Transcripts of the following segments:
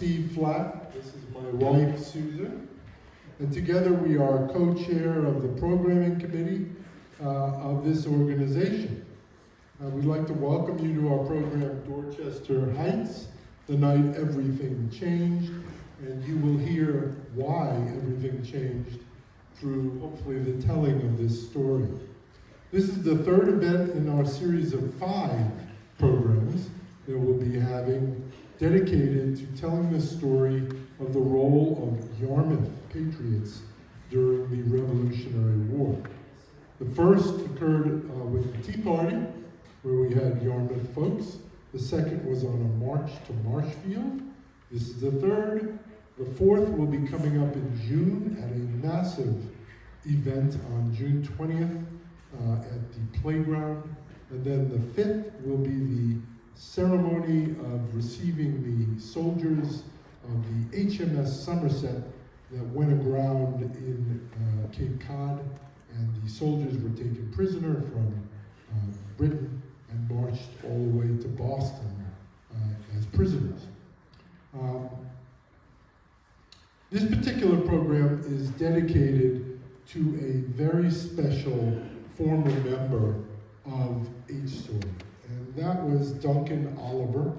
Steve Flatt. This is my wife, Susan. And together we are co-chair of the programming committee of this organization. We'd like to welcome you to our program, Dorchester Heights, the night everything changed. And you will hear why everything changed through, hopefully, the telling of this story. This is the third event in our series of 5 programs that we'll be having dedicated to telling the story of the role of Yarmouth Patriots during the Revolutionary War. The first occurred with the Tea Party, where we had Yarmouth folks. The second was on a march to Marshfield. This is the third. The fourth will be coming up in June at a massive event on June 20th at the playground. And then the fifth will be the ceremony of receiving the soldiers of the HMS Somerset that went aground in Cape Cod, and the soldiers were taken prisoner from Britain and marched all the way to Boston as prisoners. This particular program is dedicated to a very special former member of HSOY, and that was Duncan Oliver.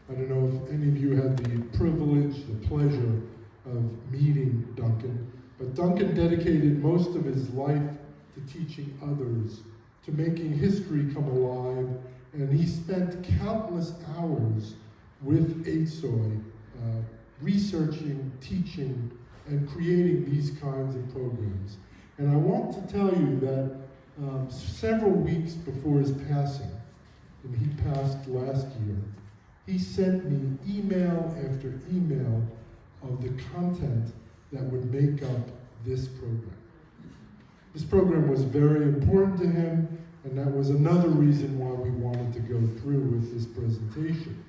I don't know if any of you had the privilege, the pleasure of meeting Duncan, but Duncan dedicated most of his life to teaching others, to making history come alive, and he spent countless hours with HSOY researching, teaching, and creating these kinds of programs. And I want to tell you that several weeks before his passing, and he passed last year, he sent me email after email of the content that would make up this program. This program was very important to him, and that was another reason why we wanted to go through with this presentation.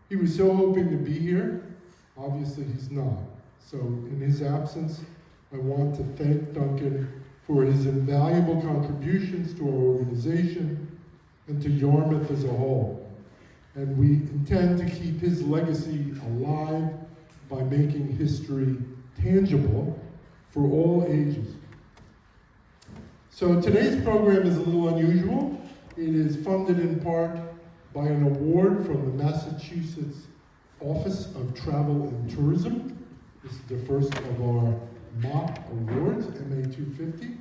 He was so hoping to be here. Obviously, he's not. So in his absence, I want to thank Duncan for his invaluable contributions to our organization and to Yarmouth as a whole. And we intend to keep his legacy alive by making history tangible for all ages. So today's program is a little unusual. It is funded in part by an award from the Massachusetts Office of Travel and Tourism. This is the first of our mock awards, MA 250.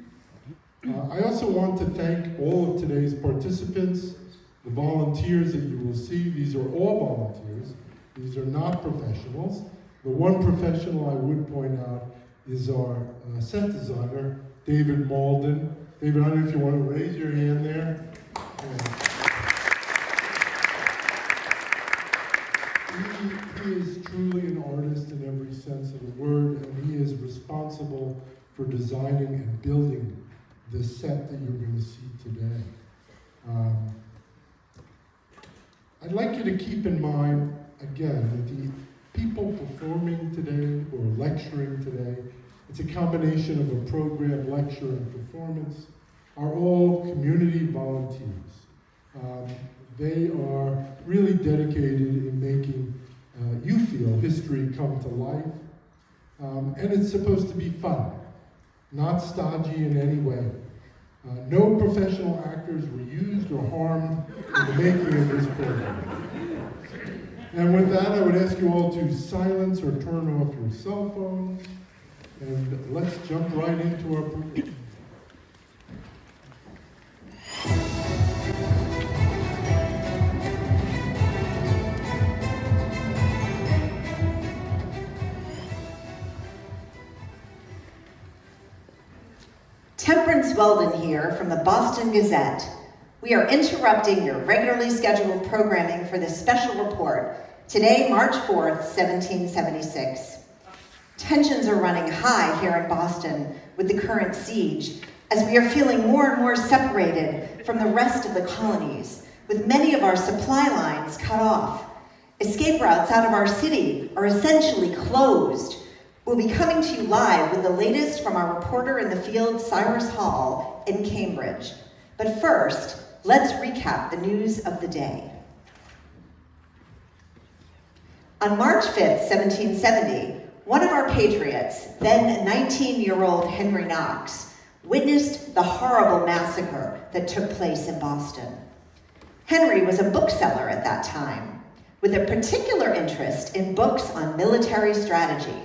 I also want to thank all of today's participants, the volunteers that you will see. These are all volunteers. These are not professionals. The one professional I would point out is our set designer, David Malden. David, I don't know if you want to raise your hand there. He is truly an artist in every sense of the word, and he is responsible for designing and building the set that you're going to see today. I'd like you to keep in mind, again, that the people performing today or lecturing today, it's a combination of a program, lecture, and performance, are all community volunteers. They are really dedicated in making you feel history come to life. And it's supposed to be fun, not stodgy in any way. No professional actors were used or harmed in the making of this program. And with that, I would ask you all to silence or turn off your cell phones, and let's jump right into our program. Temperance Weldon here from the Boston Gazette. We are interrupting your regularly scheduled programming for this special report, today, March 4th, 1776. Tensions are running high here in Boston with the current siege, as we are feeling more and more separated from the rest of the colonies, with many of our supply lines cut off. Escape routes out of our city are essentially closed. We'll be coming to you live with the latest from our reporter in the field, Cyrus Hall, in Cambridge. But first, let's recap the news of the day. On March 5th, 1770, one of our patriots, then 19-year-old Henry Knox, witnessed the horrible massacre that took place in Boston. Henry was a bookseller at that time, with a particular interest in books on military strategy.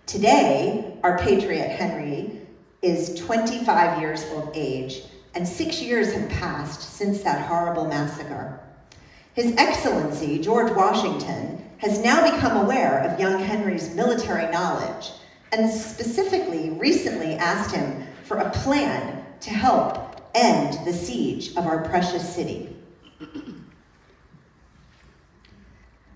Today, our patriot Henry is 25 years of age, and 6 years have passed since that horrible massacre. His Excellency, George Washington, has now become aware of young Henry's military knowledge, and specifically recently asked him for a plan to help end the siege of our precious city.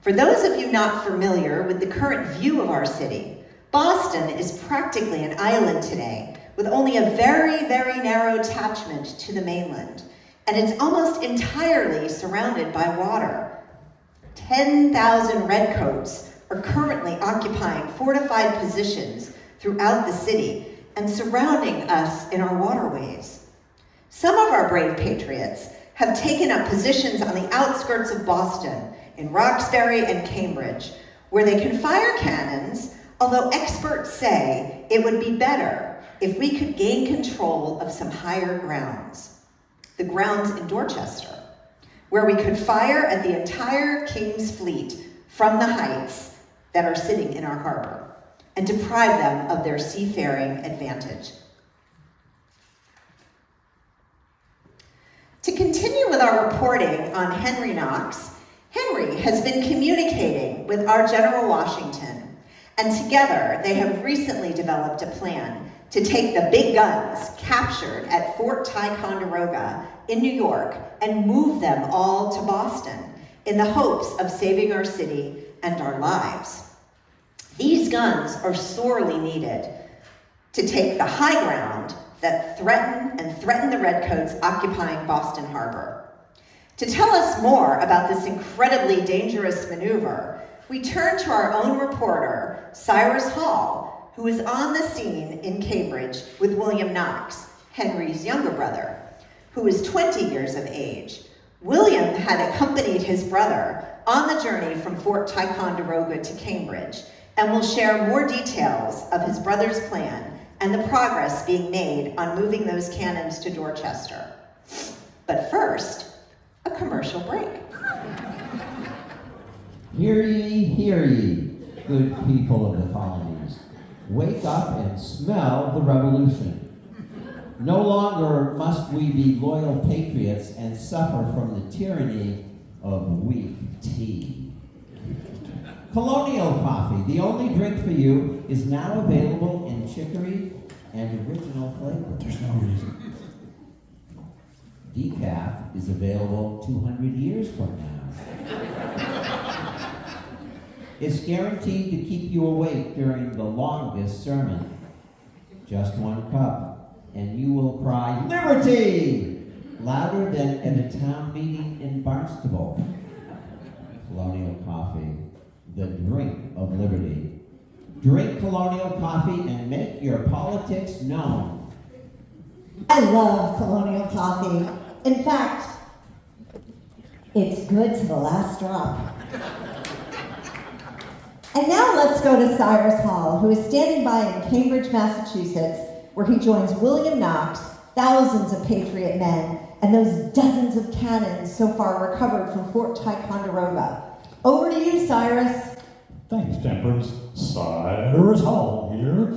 For those of you not familiar with the current view of our city, Boston is practically an island today, with only a very, very narrow attachment to the mainland, and it's almost entirely surrounded by water. 10,000 redcoats are currently occupying fortified positions throughout the city and surrounding us in our waterways. Some of our brave patriots have taken up positions on the outskirts of Boston, in Roxbury and Cambridge, where they can fire cannons, although experts say it would be better if we could gain control of some higher grounds. The grounds in Dorchester, where we could fire at the entire King's fleet from the heights that are sitting in our harbor and deprive them of their seafaring advantage. To continue with our reporting on Henry Knox, Henry has been communicating with our General Washington, and together they have recently developed a plan to take the big guns captured at Fort Ticonderoga in New York and move them all to Boston in the hopes of saving our city and our lives. These guns are sorely needed to take the high ground that threaten the redcoats occupying Boston Harbor. To tell us more about this incredibly dangerous maneuver, we turn to our own reporter, Cyrus Hall, who is on the scene in Cambridge with William Knox, Henry's younger brother, who is 20 years of age. William had accompanied his brother on the journey from Fort Ticonderoga to Cambridge and will share more details of his brother's plan and the progress being made on moving those cannons to Dorchester. But first, a commercial break. Hear ye, good people of the colonies. Wake up and smell the revolution. No longer must we be loyal patriots and suffer from the tyranny of weak tea. Colonial coffee, the only drink for you, is now available in chicory and original flavor. There's no reason. Decaf is available 200 years from now. It's guaranteed to keep you awake during the longest sermon. Just one cup, and you will cry, "Liberty!" louder than at a town meeting in Barnstable. Colonial coffee, the drink of liberty. Drink Colonial coffee and make your politics known. I love Colonial coffee. In fact, it's good to the last drop. And now let's go to Cyrus Hall, who is standing by in Cambridge, Massachusetts, where he joins William Knox, thousands of Patriot men, and those dozens of cannons so far recovered from Fort Ticonderoga. Over to you, Cyrus. Thanks, Temperance. Cyrus Hall here,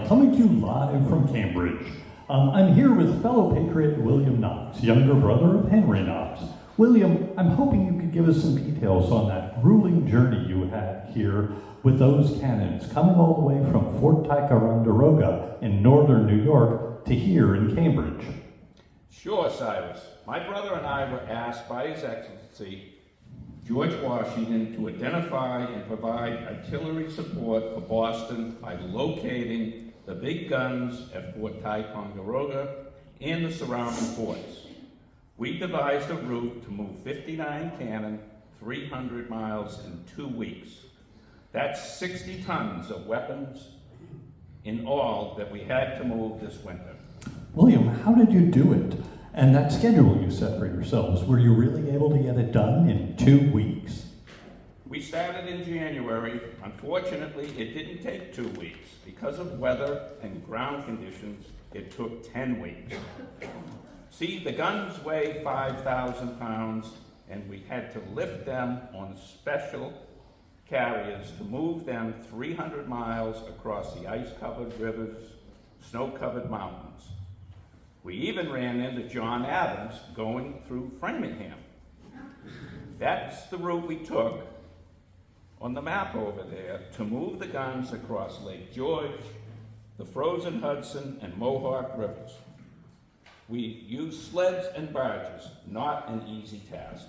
coming to you live from Cambridge. I'm here with fellow patriot William Knox, younger brother of Henry Knox. William, I'm hoping you could give us some details on that grueling journey you had here with those cannons coming all the way from Fort Ticonderoga in northern New York to here in Cambridge. Sure, Cyrus. My brother and I were asked by His Excellency George Washington to identify and provide artillery support for Boston by locating the big guns at Fort Ticonderoga and the surrounding forts. We devised a route to move 59 cannon 300 miles in 2 weeks. That's 60 tons of weapons in all that we had to move this winter. William, how did you do it? And that schedule you set for yourselves, were you really able to get it done in 2 weeks? We started in January. Unfortunately, it didn't take 2 weeks. Because of weather and ground conditions, it took 10 weeks. See, the guns weigh 5,000 pounds, and we had to lift them on special carriers to move them 300 miles across the ice-covered rivers, snow-covered mountains. We even ran into John Adams going through Framingham. That's the route we took on the map over there to move the guns across Lake George, the frozen Hudson, and Mohawk rivers. We used sleds and barges, not an easy task.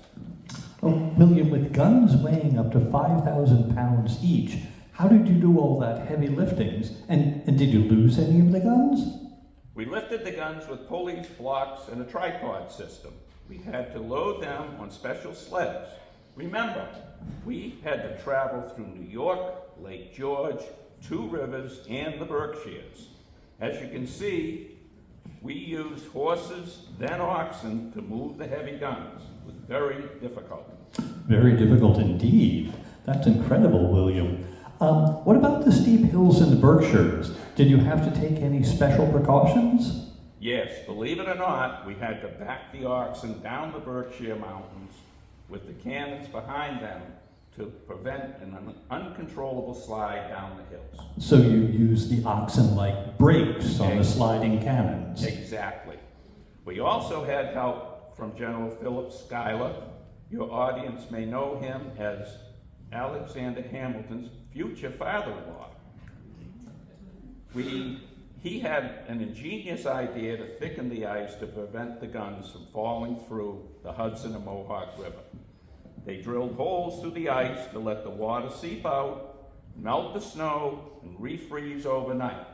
Oh, William, with guns weighing up to 5,000 pounds each, how did you do all that heavy liftings? And did you lose any of the guns? We lifted the guns with pulleys, blocks, and a tripod system. We had to load them on special sleds. Remember, we had to travel through New York, Lake George, 2 rivers, and the Berkshires. As you can see, we used horses, then oxen, to move the heavy guns. It was very difficult. Very difficult indeed. That's incredible, William. What about the steep hills in the Berkshires? Did you have to take any special precautions? Yes, believe it or not, we had to back the oxen down the Berkshire Mountains with the cannons behind them to prevent an uncontrollable slide down the hills. So you used the oxen like brakes on the sliding cannons. Exactly. We also had help from General Philip Schuyler. Your audience may know him as Alexander Hamilton's future father-in-law. He had an ingenious idea to thicken the ice to prevent the guns from falling through the Hudson and Mohawk River. They drilled holes through the ice to let the water seep out, melt the snow, and refreeze overnight.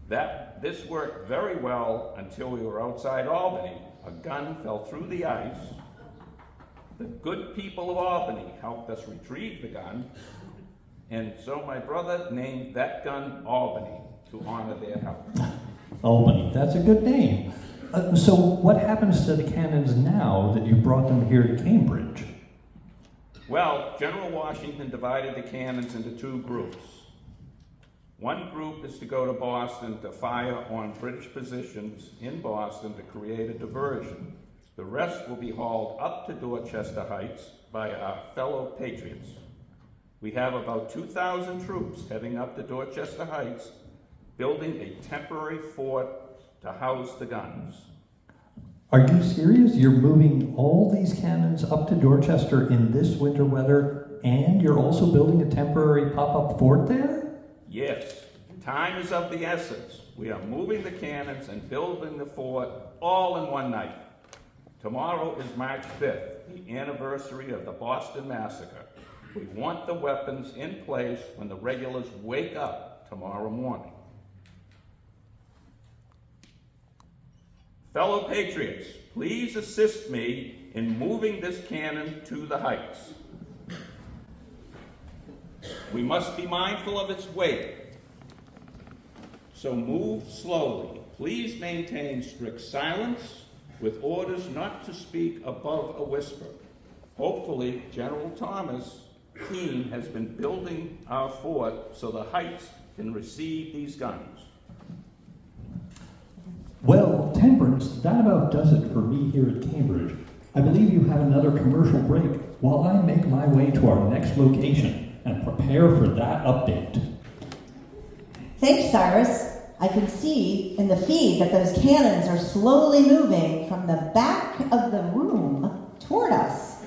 This worked very well until we were outside Albany. A gun fell through the ice. The good people of Albany helped us retrieve the gun, and so my brother named that gun Albany to honor their help. Albany, that's a good name. So what happens to the cannons now that you brought them here to Cambridge? Well, General Washington divided the cannons into 2 groups. One group is to go to Boston to fire on British positions in Boston to create a diversion. The rest will be hauled up to Dorchester Heights by our fellow Patriots. We have about 2,000 troops heading up to Dorchester Heights, building a temporary fort to house the guns. Are you serious? You're moving all these cannons up to Dorchester in this winter weather, and you're also building a temporary pop-up fort there? Yes, time is of the essence. We are moving the cannons and building the fort all in one night. Tomorrow is March 5th, the anniversary of the Boston Massacre. We want the weapons in place when the regulars wake up tomorrow morning. Fellow Patriots, please assist me in moving this cannon to the heights. We must be mindful of its weight, so move slowly. Please maintain strict silence with orders not to speak above a whisper. Hopefully, General Thomas' team has been building our fort so the heights can receive these guns. Well, Temperance, that about does it for me here at Cambridge. I believe you have another commercial break while I make my way to our next location and prepare for that update. Thanks, Cyrus. I can see in the feed that those cannons are slowly moving from the back of the room toward us.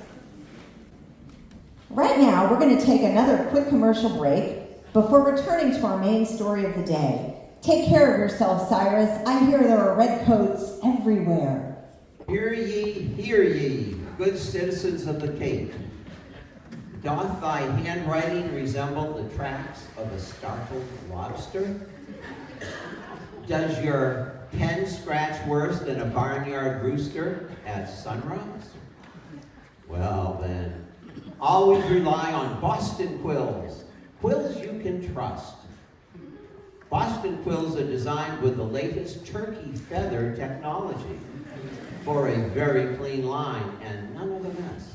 Right now, we're going to take another quick commercial break before returning to our main story of the day. Take care of yourself, Cyrus. I hear there are redcoats everywhere. Hear ye, good citizens of the Cape. Doth thy handwriting resemble the tracks of a startled lobster? Does your pen scratch worse than a barnyard rooster at sunrise? Well then, always rely on Boston quills. Quills you can trust. Boston quills are designed with the latest turkey feather technology for a very clean line and none of the mess.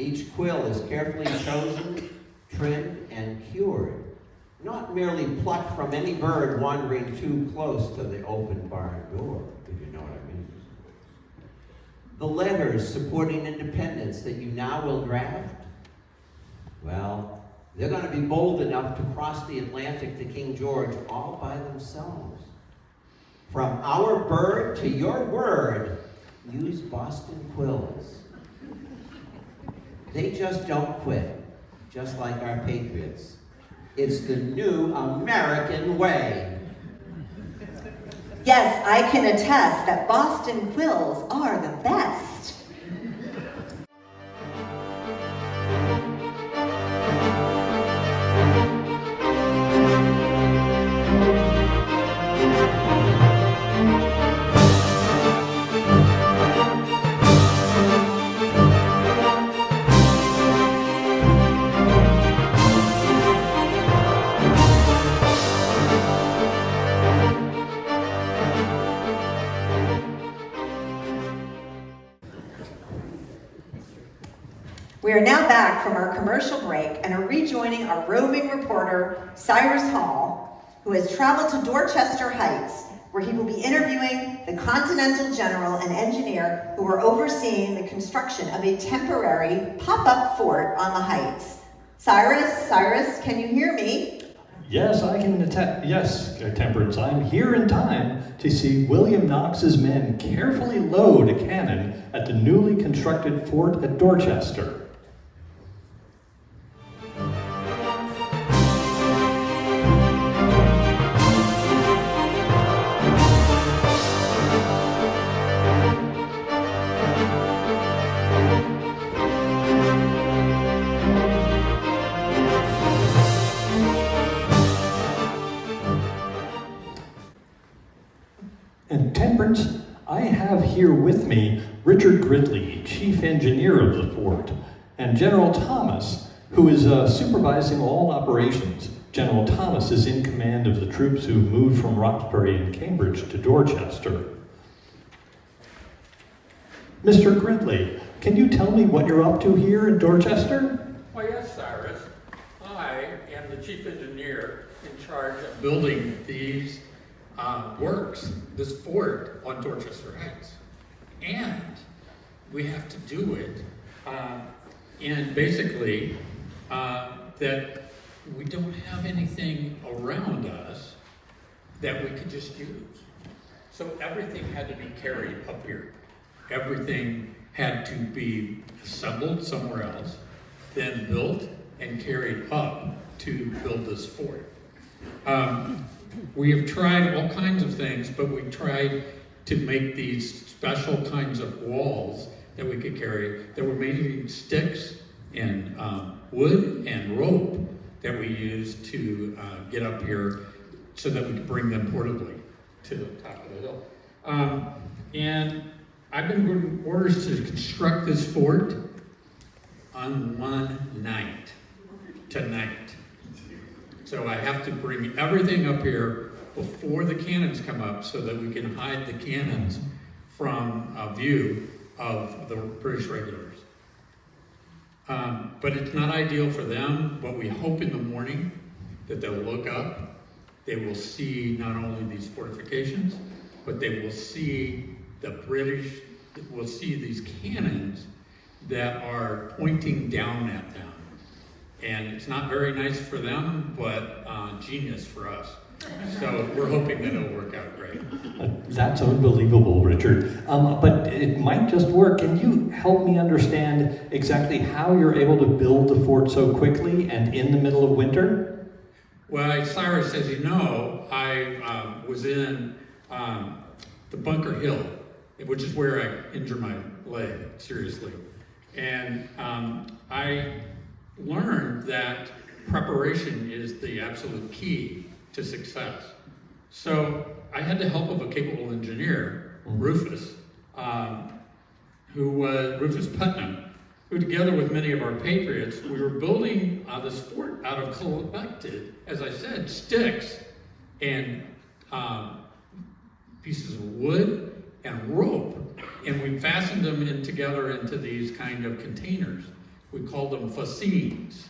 Each quill is carefully chosen, trimmed, and cured, not merely plucked from any bird wandering too close to the open barn door, if you know what I mean. The letters supporting independence that you now will draft, well, they're going to be bold enough to cross the Atlantic to King George all by themselves. From our bird to your word, use Boston quills. They just don't quit, just like our Patriots. It's the new American way. Yes, I can attest that Boston quills are the best. We are now back from our commercial break and are rejoining our roving reporter, Cyrus Hall, who has traveled to Dorchester Heights, where he will be interviewing the Continental General and engineer who are overseeing the construction of a temporary pop-up fort on the Heights. Cyrus, can you hear me? Yes, I can attest. Yes, Temperance, I'm here in time to see William Knox's men carefully load a cannon at the newly constructed fort at Dorchester. And Temperance, I have here with me Richard Gridley, chief engineer of the fort, and General Thomas, who is supervising all operations. General Thomas is in command of the troops who moved from Roxbury and Cambridge to Dorchester. Mr. Gridley, can you tell me what you're up to here in Dorchester? Well, yes, Cyrus. I am the chief engineer in charge of building these works, this fort on Dorchester Heights. And we have to do it in basically that we don't have anything around us that we could just use. So everything had to be carried up here. Everything had to be assembled somewhere else, then built and carried up to build this fort. We have tried all kinds of things, but we tried to make these special kinds of walls that we could carry that were made of sticks and wood and rope that we used to get up here so that we could bring them portably to the top of the hill. And I've been given orders to construct this fort on one night, tonight. So I have to bring everything up here before the cannons come up so that we can hide the cannons from a view of the British regulars. But it's not ideal for them, but we hope in the morning that they'll look up, they will see not only these fortifications, but they will see the British, will see these cannons that are pointing down at them. And it's not very nice for them, but genius for us. So we're hoping that it'll work out great. That's unbelievable, Richard. But it might just work. Can you help me understand exactly how you're able to build the fort so quickly and in the middle of winter? Well, Cyrus, as you know, I was in the Bunker Hill, which is where I injured my leg, seriously. And I learned that preparation is the absolute key to success. So I had the help of a capable engineer, Rufus, Rufus Putnam, who together with many of our Patriots, we were building this fort out of collected, as I said, sticks and pieces of wood and rope. And we fastened them together into these kind of containers We called them fascines.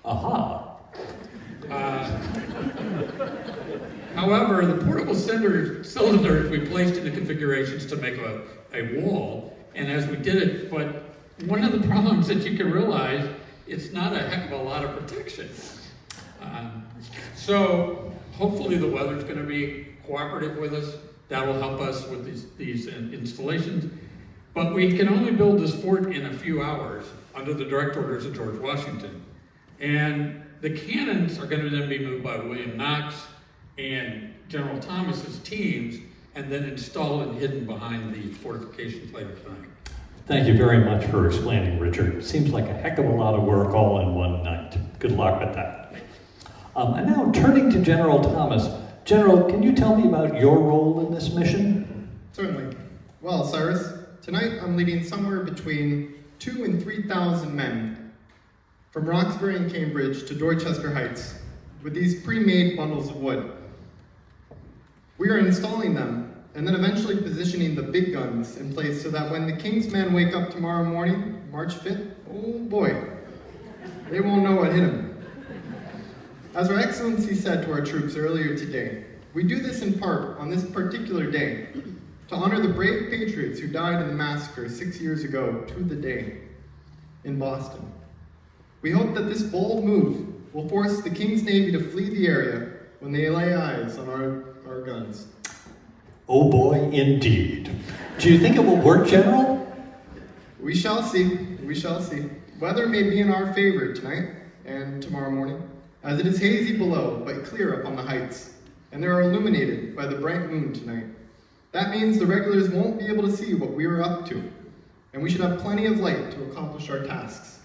Aha. However, the portable cylinders we placed in the configurations to make a wall, and as we did it, but one of the problems that you can realize, it's not a heck of a lot of protection. So hopefully the weather's going to be cooperative with us. That will help us with these installations. But we can only build this fort in a few hours under the direct orders of George Washington. And the cannons are going to then be moved by William Knox and General Thomas's teams, and then installed and hidden behind the fortifications later tonight. Thank you very much for explaining, Richard. Seems like a heck of a lot of work all in one night. Good luck with that. And now turning to General Thomas. General, can you tell me about your role in this mission? Certainly. Well, Cyrus, tonight I'm leading somewhere between 2,000 and 3,000 men from Roxbury and Cambridge to Dorchester Heights with these pre-made bundles of wood. We are installing them and then eventually positioning the big guns in place so that when the King's men wake up tomorrow morning, March 5th, oh boy, they won't know what hit them. As Her Excellency said to our troops earlier today, we do this in part on this particular day to honor the brave Patriots who died in the massacre 6 years ago to the day in Boston. We hope that this bold move will force the King's Navy to flee the area when they lay eyes on our guns. Oh boy, indeed. Do you think it will work, General? We shall see. We shall see. Weather may be in our favor tonight and tomorrow morning, as it is hazy below but clear up on the heights, and they are illuminated by the bright moon tonight. That means the regulars won't be able to see what we are up to, and we should have plenty of light to accomplish our tasks.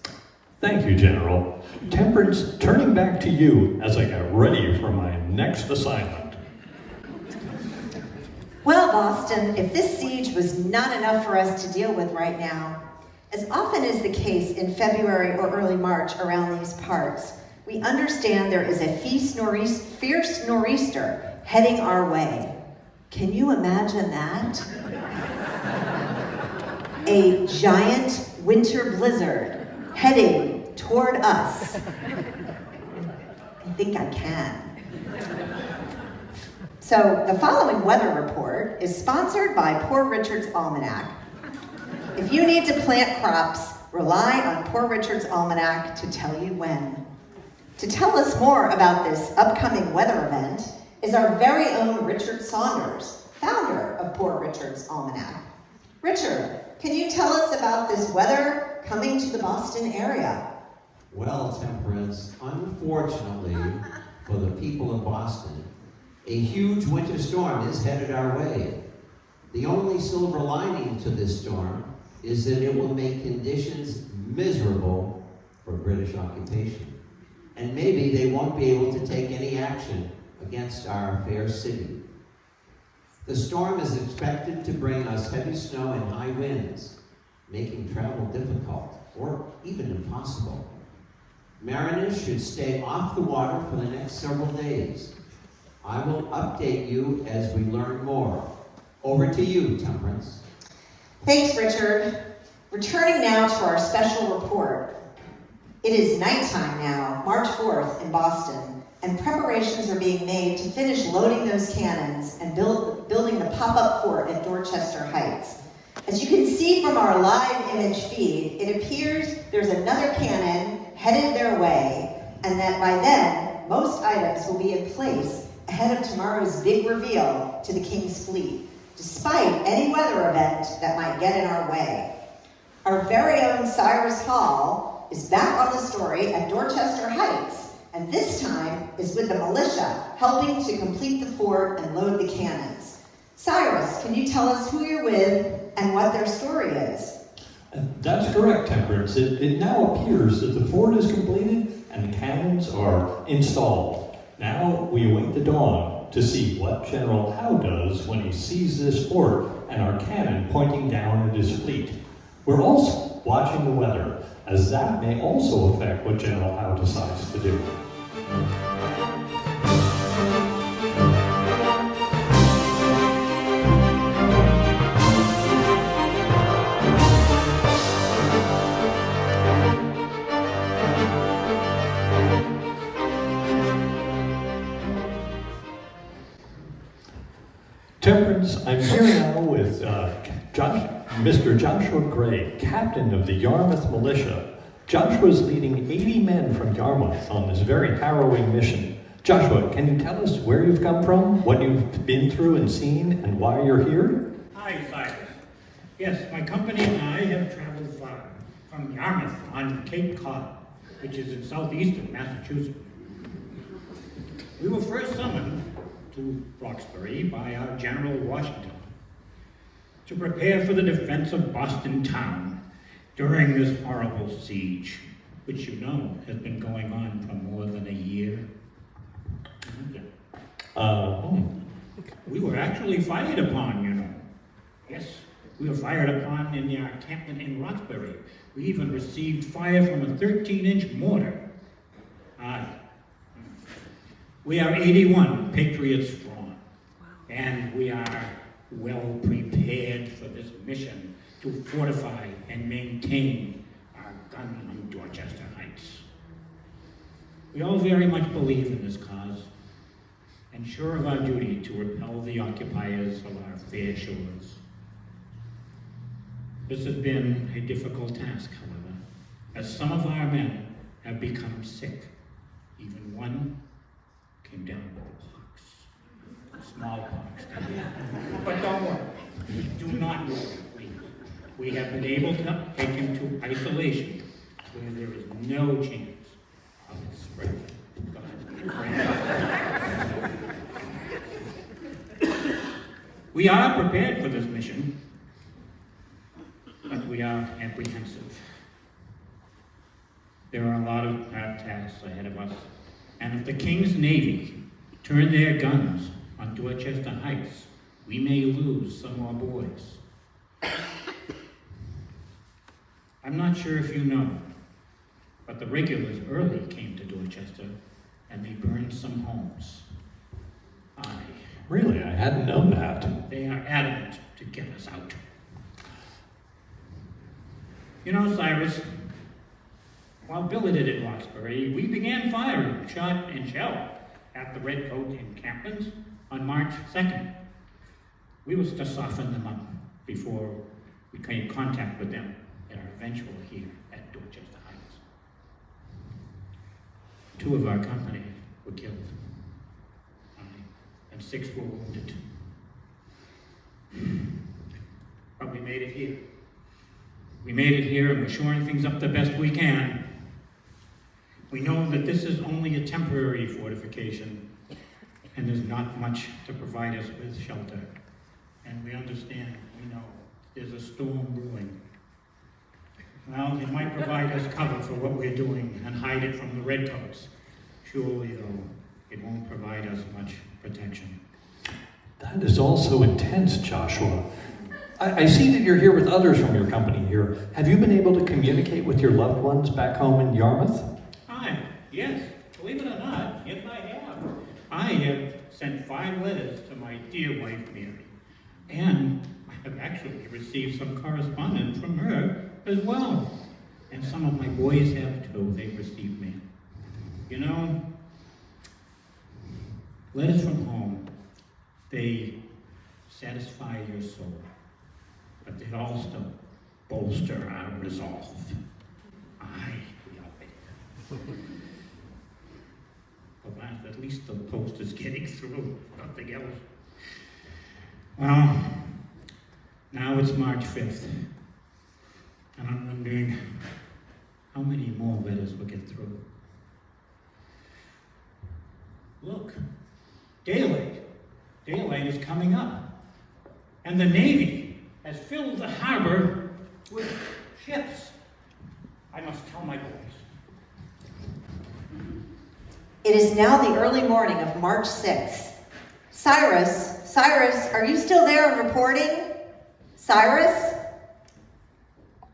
Thank you, General. Temperance, turning back to you as I get ready for my next assignment. Well, Boston, if this siege was not enough for us to deal with right now, as often is the case in February or early March around these parts, we understand there is a fierce nor'easter heading our way. Can you imagine that? A giant winter blizzard heading toward us. I think I can. So the following weather report is sponsored by Poor Richard's Almanac. If you need to plant crops, rely on Poor Richard's Almanac to tell you when. To tell us more about this upcoming weather event is our very own Richard Saunders, founder of Poor Richard's Almanac. Richard, can you tell us about this weather coming to the Boston area? Well, Temperance, unfortunately for the people of Boston, a huge winter storm is headed our way. The only silver lining to this storm is that it will make conditions miserable for British occupation. And maybe they won't be able to take any action against our fair city. The storm is expected to bring us heavy snow and high winds, making travel difficult or even impossible. Mariners should stay off the water for the next several days. I will update you as we learn more. Over to you, Temperance. Thanks, Richard. Returning now to our special report. It is nighttime now, March 4th in Boston, and preparations are being made to finish loading those cannons and building the pop-up fort at Dorchester Heights. As you can see from our live image feed, it appears there's another cannon headed their way, and that by then, most items will be in place ahead of tomorrow's big reveal to the King's Fleet, despite any weather event that might get in our way. Our very own Cyrus Hall is back on the story at Dorchester Heights, and this time is with the militia helping to complete the fort and load the cannons. Cyrus, can you tell us who you're with and what their story is? That's correct, Temperance. It now appears that the fort is completed and the cannons are installed. Now we await the dawn to see what General Howe does when he sees this fort and our cannon pointing down at his fleet. We're also watching the weather, as that may also affect what General Howe decides to do. Cyrus. I'm here now with Mr. Joshua Gray, captain of the Yarmouth Militia. Joshua's leading 80 men from Yarmouth on this very harrowing mission. Joshua, can you tell us where you've come from, what you've been through and seen, and why you're here? Hi, Cyrus. Yes, my company and I have traveled far, from Yarmouth on Cape Cod, which is in southeastern Massachusetts. We were first summoned to Roxbury by our General Washington to prepare for the defense of Boston town during this horrible siege, which you know has been going on for more than a year. We were actually fired upon, you know. Yes, we were fired upon in our encampment in Roxbury. We even received fire from a 13-inch mortar. Aye. We are 81 Patriots strong, and we are well prepared for this mission to fortify and maintain our gun on Dorchester Heights. We all very much believe in this cause, and sure of our duty to repel the occupiers of our fair shores. This has been a difficult task, however, as some of our men have become sick. Even one came down with a pox, smallpox. But don't worry, do not worry, please. We have been able to take him to isolation where there is no chance of it spreading. Go ahead. We are prepared for this mission, but we are apprehensive. There are a lot of tasks ahead of us, and if the King's Navy turn their guns on Dorchester Heights, we may lose some more boys. I'm not sure if you know, but the regulars early came to Dorchester, and they burned some homes. Really? I hadn't known that. They are adamant to get us out. You know, Cyrus, while billeted at Roxbury, we began firing shot and shell at the Redcoat encampments on March 2nd. We was to soften them up before we came in contact with them at our eventual here at Dorchester Heights. 2 of our company were killed, and 6 were wounded. But we made it here. We made it here, and we're shoring things up the best we can. We know that this is only a temporary fortification, and there's not much to provide us with shelter. And we understand, we know, there's a storm brewing. Well, it might provide us cover for what we're doing and hide it from the Redcoats. Surely, though, it won't provide us much protection. That is all so intense, Joshua. I see that you're here with others from your company here. Have you been able to communicate with your loved ones back home in Yarmouth? Yes, believe it or not, yes I have. I have sent 5 letters to my dear wife, Mary. And I have actually received some correspondence from her as well. And some of my boys have too. They've received mail. You know, letters from home, they satisfy your soul, but they also bolster our resolve. We are ready. Well, at least the post is getting through, nothing else. Well, now it's March 5th, and I'm wondering how many more letters will get through. Look, daylight is coming up, and the Navy has filled the harbor with ships. I must tell my boys. It is now the early morning of March 6th. Cyrus, are you still there and reporting? Cyrus?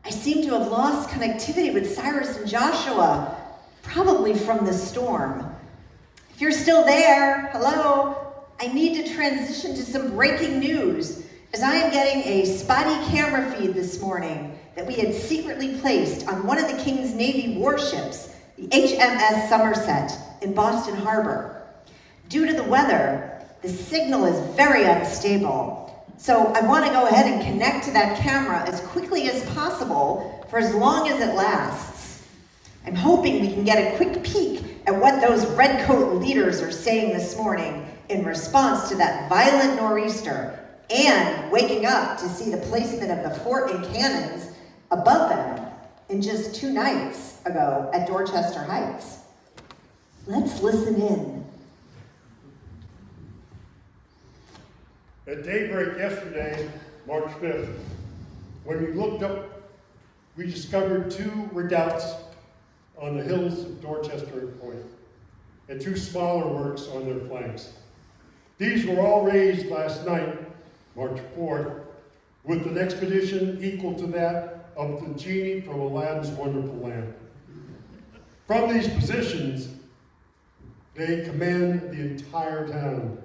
I seem to have lost connectivity with Cyrus and Joshua, probably from the storm. If you're still there, hello, I need to transition to some breaking news, as I am getting a spotty camera feed this morning that we had secretly placed on one of the King's Navy warships, the HMS Somerset, in Boston Harbor. Due to the weather, the signal is very unstable. So I want to go ahead and connect to that camera as quickly as possible for as long as it lasts. I'm hoping we can get a quick peek at what those red coat leaders are saying this morning in response to that violent nor'easter and waking up to see the placement of the fort and cannons above them in just 2 nights ago at Dorchester Heights. Let's listen in. At daybreak yesterday, March 5th, when we looked up, we discovered 2 redoubts on the hills of Dorchester Point and 2 smaller works on their flanks. These were all raised last night, March 4th, with an expedition equal to that of the genie from Aladdin's wonderful lamp. From these positions, they command the entire town.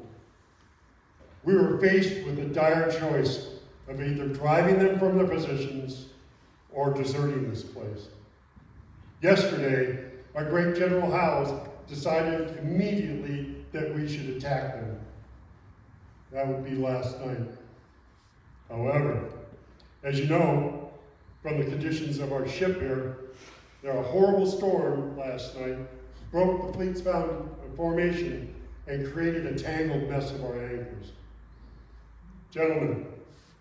We were faced with a dire choice of either driving them from their positions or deserting this place. Yesterday, our great General Howes decided immediately that we should attack them. That would be last night. However, as you know, from the conditions of our ship here, a horrible storm last night broke the fleet's formation and created a tangled mess of our anchors. Gentlemen,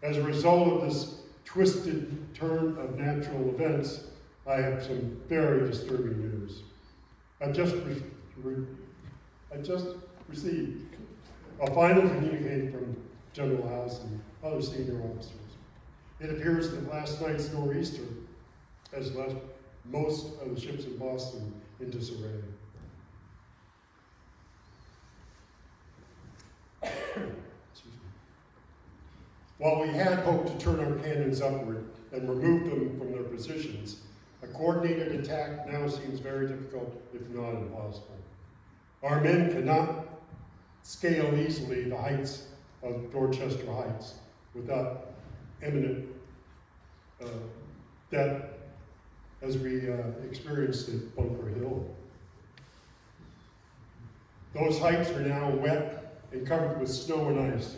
as a result of this twisted turn of natural events, I have some very disturbing news. I just received a final communique from General Howes and other senior officers. It appears that last night's nor'easter has left most of the ships in Boston in disarray. While we had hoped to turn our cannons upward and remove them from their positions, a coordinated attack now seems very difficult, if not impossible. Our men cannot scale easily the heights of Dorchester Heights without imminent death, as we experienced at Bunker Hill. Those heights are now wet and covered with snow and ice,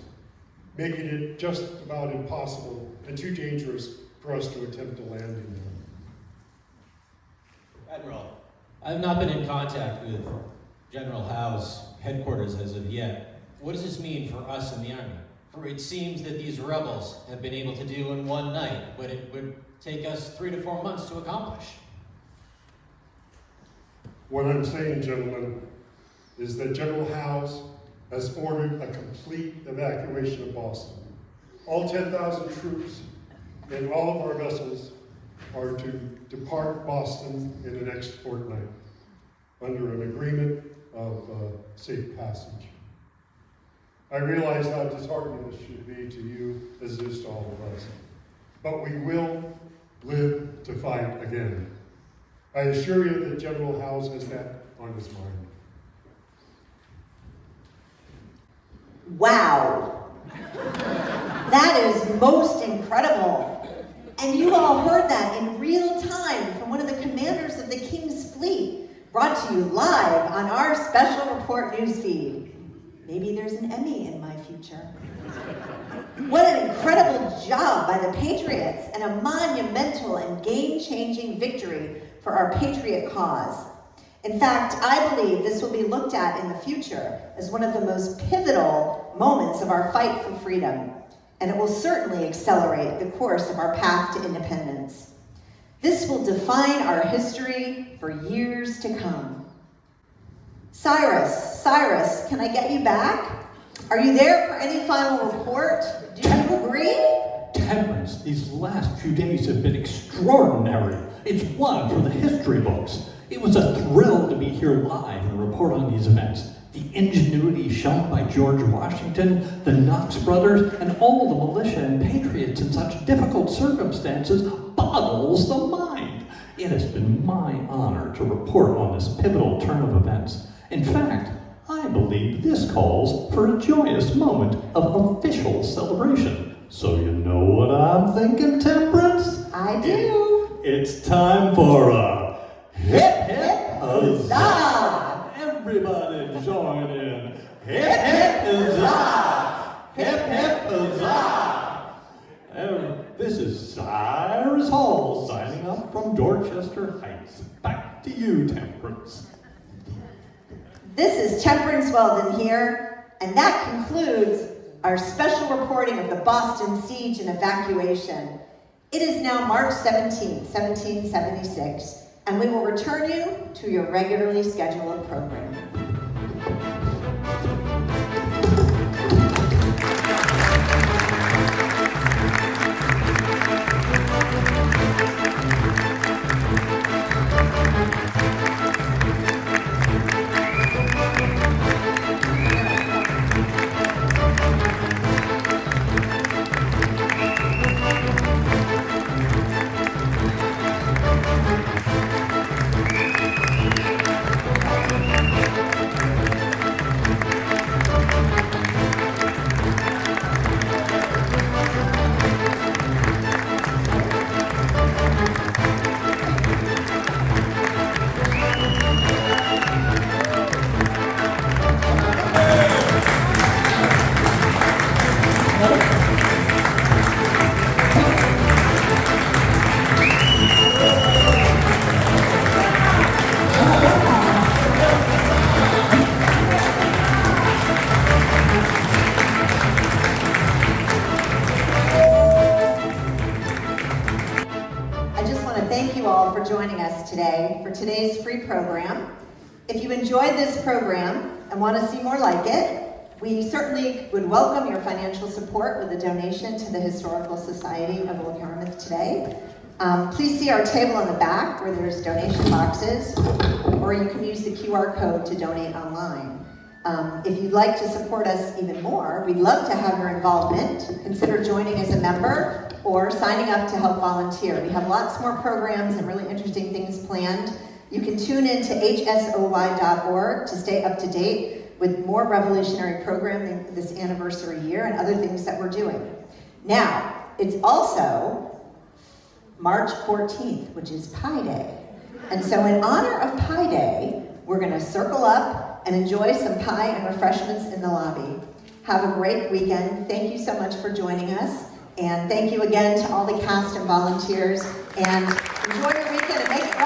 making it just about impossible and too dangerous for us to attempt a landing there. Admiral, I have not been in contact with General Howe's headquarters as of yet. What does this mean for us in the Army? For it seems that these rebels have been able to do in one night what it would take us 3 to 4 months to accomplish. What I'm saying, gentlemen, is that General Howes has ordered a complete evacuation of Boston. All 10,000 troops and all of our vessels are to depart Boston in the next fortnight under an agreement of safe passage. I realize how disheartening this should be to you as it is to all of us, but we will live to fight again. I assure you that General Howes has that on his mind. Wow. That is most incredible. And you all heard that in real time from one of the commanders of the King's Fleet, brought to you live on our special report newsfeed. Maybe there's an Emmy in my future. What an incredible job by the Patriots, and a monumental and game-changing victory for our Patriot cause. In fact, I believe this will be looked at in the future as one of the most pivotal moments of our fight for freedom, and it will certainly accelerate the course of our path to independence. This will define our history for years to come. Cyrus, can I get you back? Are you there for any final report? Do you agree? Temperance, these last few days have been extraordinary. It's one for the history books. It was a thrill to be here live and report on these events. The ingenuity shown by George Washington, the Knox brothers, and all the militia and patriots in such difficult circumstances boggles the mind. It has been my honor to report on this pivotal turn of events. In fact, I believe this calls for a joyous moment of official celebration. So you know what I'm thinking, Temperance? I do. It's time for a hip hip huzzah! Everybody join in. Hip hip huzzah! Hip hip huzzah! Now from Dorchester Heights, back to you, Temperance. This is Temperance Weldon here, and that concludes our special reporting of the Boston siege and evacuation. It is now March 17, 1776, and we will return you to your regularly scheduled program. Joining us today for today's free program. If you enjoyed this program and want to see more like it, we certainly would welcome your financial support with a donation to the Historical Society of Old Yarmouth today. Please see our table in the back where there's donation boxes, or you can use the QR code to donate online. If you'd like to support us even more, we'd love to have your involvement. Consider joining as a member or signing up to help volunteer. We have lots more programs and really interesting things planned. You can tune in to HSOY.org to stay up to date with more revolutionary programming this anniversary year and other things that we're doing. Now, it's also March 14th, which is Pi Day. And so in honor of Pi Day, we're gonna circle up and enjoy some pie and refreshments in the lobby. Have a great weekend. Thank you so much for joining us. And thank you again to all the cast and volunteers. And enjoy your weekend and make it